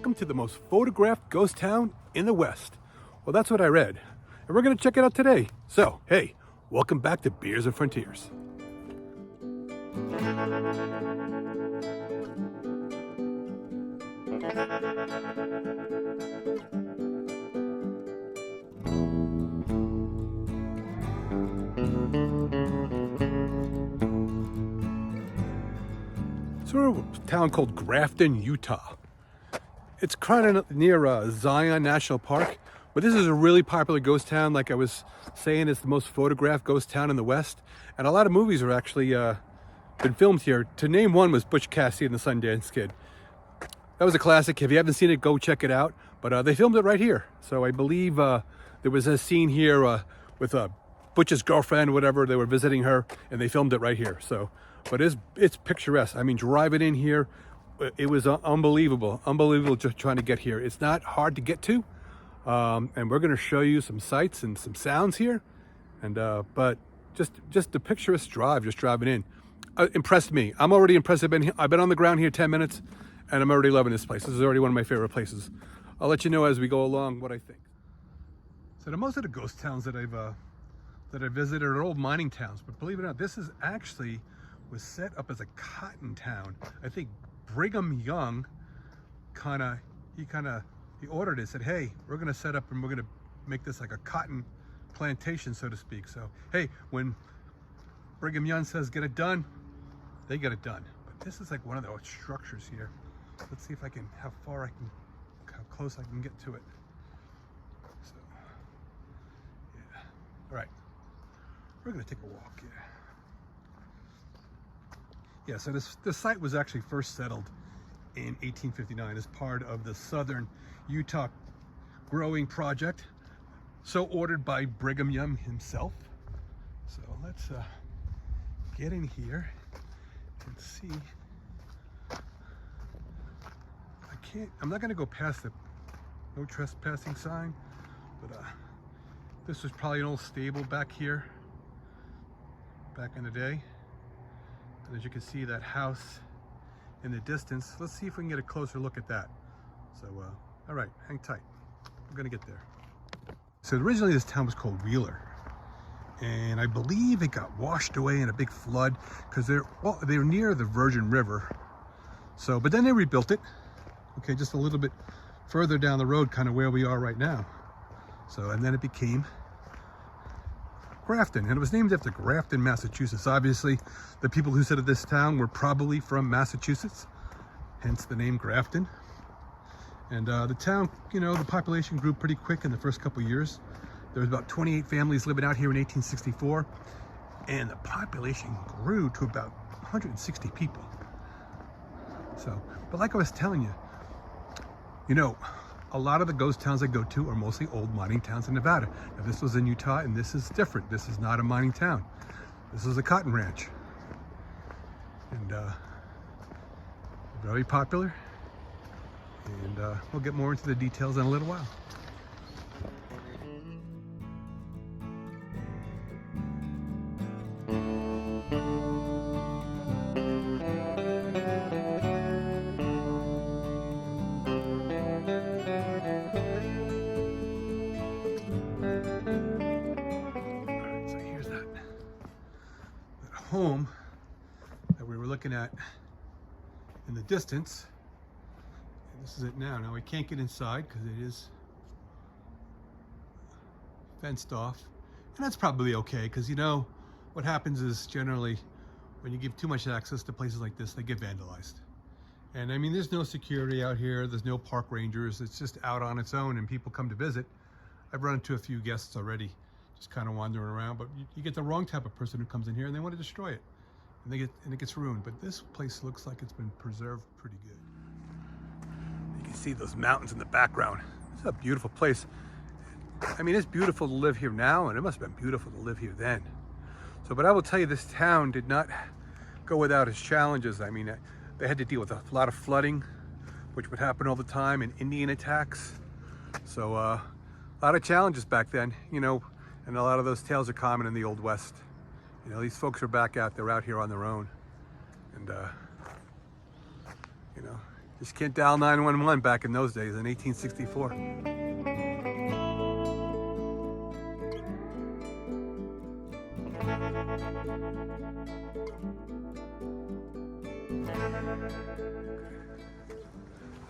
welcome to the most photographed ghost town in the West. Well, that's what I read, and we're going to check it out today. So, hey, welcome back to Beers and Frontiers. We're in a town called Grafton, Utah. It's kind of near Zion National Park, but this is a really popular ghost town. Like I was saying, it's the most photographed ghost town in the West, and a lot of movies are actually been filmed here. To name one was Butch Cassidy and the Sundance Kid. That was a classic. If you haven't seen it, go check it out. But they filmed it right here. So I believe there was a scene here with Butch's girlfriend, whatever. They were visiting her, and they filmed it right here. So. But it's picturesque. I mean, driving in here, it was unbelievable just trying to get here. It's not hard to get to, and we're going to show you some sights and some sounds here. And but just the picturesque drive, just driving in, impressed me. I'm already impressed. I've been on the ground here 10 minutes, and I'm already loving this place. This is already one of my favorite places. I'll let you know as we go along what I think. So most of the ghost towns that I visited are old mining towns, but believe it or not, this is actually was set up as a cotton town. I think Brigham Young he ordered it, said, hey, we're gonna set up and we're gonna make this like a cotton plantation, so to speak. So hey, when Brigham Young says get it done, they get it done. But this is like one of the structures here. Let's see if I can, how close I can get to it. So yeah, all right, we're gonna take a walk here. Yeah, so this site was actually first settled in 1859 as part of the Southern Utah Growing Project, so ordered by Brigham Young himself. So let's get in here and see. I'm not gonna go past the no trespassing sign, but this was probably an old stable back here, back in the day. And as you can see, that house in the distance. Let's see if we can get a closer look at that. So, all right, hang tight. We're gonna get there. So originally this town was called Wheeler, and I believe it got washed away in a big flood because they were near the Virgin River. So, but then they rebuilt it. Okay, just a little bit further down the road, kind of where we are right now. So, and then it became Grafton, and it was named after Grafton, Massachusetts. Obviously, the people who settled this town were probably from Massachusetts, hence the name Grafton. And the town, you know, the population grew pretty quick in the first couple of years. There was about 28 families living out here in 1864, and the population grew to about 160 people. So, but like I was telling you, you know, a lot of the ghost towns I go to are mostly old mining towns in Nevada. Now, this was in Utah, and this is different. This is not a mining town. This is a cotton ranch. And very popular. And we'll get more into the details in a little while. Home that we were looking at in the distance, and this is it now. Now we can't get inside because it is fenced off, and that's probably okay, because you know what happens is generally when you give too much access to places like this, they get vandalized. And I mean, there's no security out here, there's no park rangers, it's just out on its own, and people come to visit. I've run into a few guests already just kind of wandering around, but you get the wrong type of person who comes in here and they want to destroy it, and it gets ruined. But this place looks like it's been preserved pretty good. You can see those mountains in the background. It's a beautiful place. I mean, it's beautiful to live here now, and it must have been beautiful to live here then. So, but I will tell you, this town did not go without its challenges. I mean, they had to deal with a lot of flooding, which would happen all the time, and Indian attacks. So a lot of challenges back then, you know. And a lot of those tales are common in the Old West. You know, these folks are back out, they're out here on their own. And, you know, Just can't dial 911 back in those days in 1864.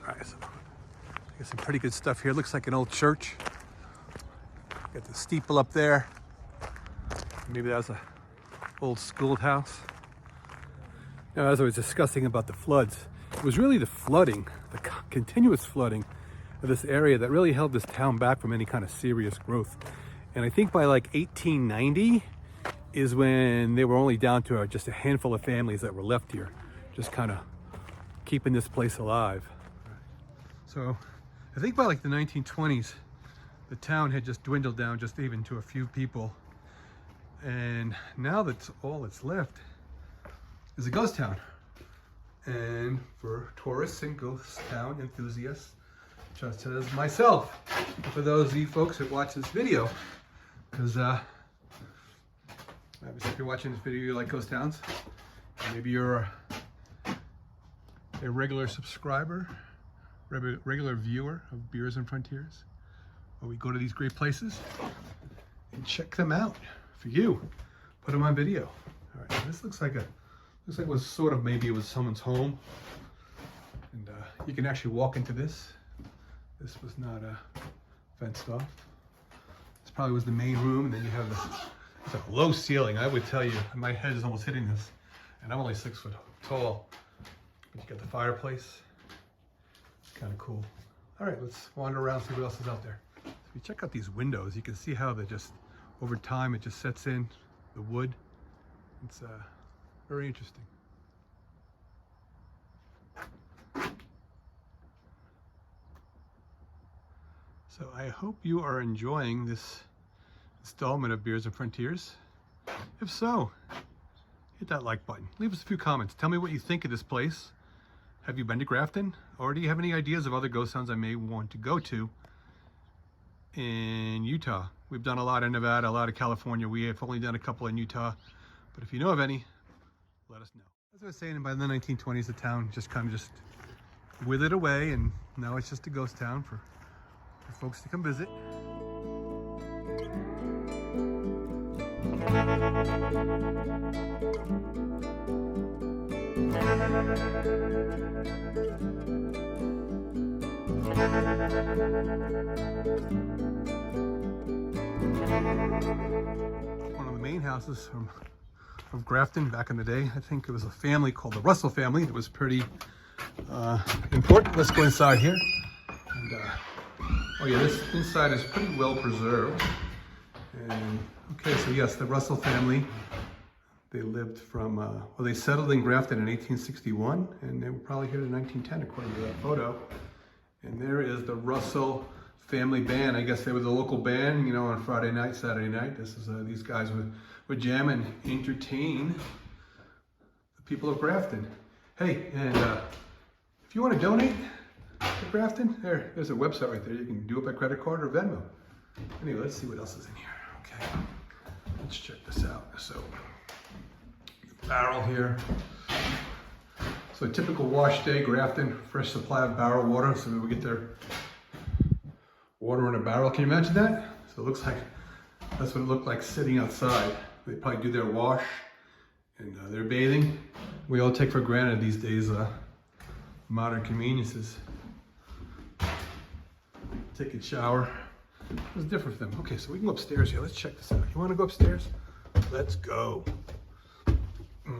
All right, so got some pretty good stuff here. Looks like an old church. Got the steeple up there. Maybe that was a old schoolhouse. Now, as I was discussing about the floods, it was really the flooding, the continuous flooding of this area that really held this town back from any kind of serious growth. And I think by like 1890 is when they were only down to just a handful of families that were left here, just kind of keeping this place alive. So I think by like the 1920s, the town had just dwindled down just even to a few people. And now that's all that's left is a ghost town. And for tourists and ghost town enthusiasts, just as myself, for those of you folks that watch this video, because obviously if you're watching this video, you like ghost towns. Maybe you're a regular subscriber, regular viewer of Beers and Frontiers, where we go to these great places and check them out for you. Put them on video. All right, so this looks like it was sort of, maybe it was someone's home, and you can actually walk into this. This was not fenced off. This probably was the main room, and then you have it's a low ceiling. I would tell you, my head is almost hitting this, and I'm only 6 foot tall. But you got the fireplace. Kind of cool. All right, let's wander around, see what else is out there. So if you check out these windows, you can see how they just, over time, it just sets in the wood. It's very interesting. So I hope you are enjoying this installment of Beers and Frontiers. If so, hit that like button. Leave us a few comments. Tell me what you think of this place. Have you been to Grafton? Or do you have any ideas of other ghost towns I may want to go to in Utah? We've done a lot in Nevada, a lot of California. We have only done a couple in Utah. But if you know of any, let us know. As I was saying, by the 1920s, the town just kind of just withered away, and now it's just a ghost town for folks to come visit. One of the main houses of Grafton back in the day, I think it was a family called the Russell family. It was pretty important. Let's go inside here. And, oh yeah, this inside is pretty well preserved. And okay, so yes, the Russell family, they lived from, well, they settled in Grafton in 1861, and they were probably here in 1910, according to that photo. And there is the Russell family band. I guess they were the local band, you know, on Friday night, Saturday night. This is, these guys would jam and entertain the people of Grafton. Hey, and if you want to donate to Grafton, there's a website right there. You can do it by credit card or Venmo. Anyway, let's see what else is in here. Okay, let's check this out. So, the barrel here. So a typical wash day, Grafton, fresh supply of barrel water. So we get their water in a barrel. Can you imagine that? So it looks like, that's what it looked like sitting outside. They probably do their wash and their bathing. We all take for granted these days modern conveniences. Take a shower. It was different for them. Okay, so we can go upstairs here. Let's check this out. You want to go upstairs? Let's go. All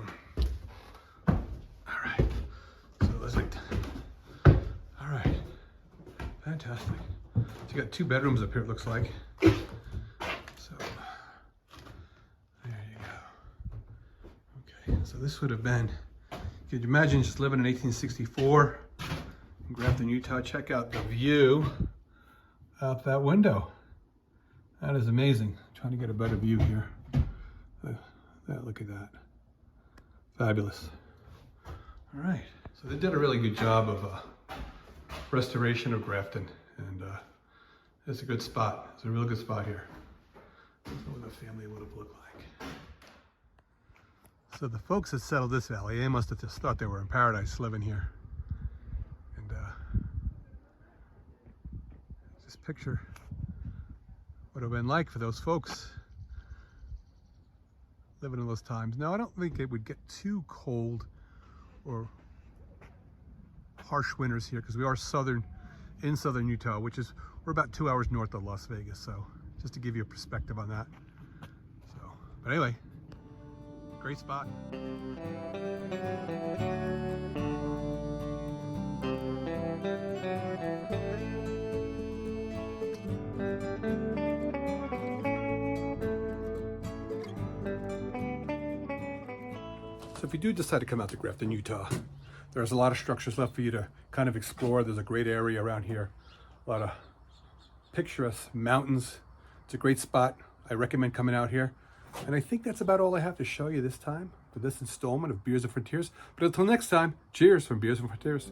right. So let's like. All right. Fantastic. So you got 2 bedrooms up here. It looks like. So there you go. Okay. So this would have been. Could you imagine just living in 1864 in Grafton, Utah? Check out the view out that window. That is amazing. I'm trying to get a better view here. Look at that. Fabulous. All right. So they did a really good job of restoration of Grafton, and it's a good spot. It's a real good spot here. That's what the family would have looked like. So the folks that settled this valley, they must have just thought they were in paradise living here. And picture what it would have been like for those folks living in those times. Now, I don't think it would get too cold or harsh winters here because we are in southern Utah, which is, we're about 2 hours north of Las Vegas. So just to give you a perspective on that. So, but anyway, great spot. So if you do decide to come out to Grafton, Utah, there's a lot of structures left for you to kind of explore. There's a great area around here, a lot of picturesque mountains. It's a great spot. I recommend coming out here. And I think that's about all I have to show you this time for this installment of Beers and Frontiers. But until next time, cheers from Beers and Frontiers.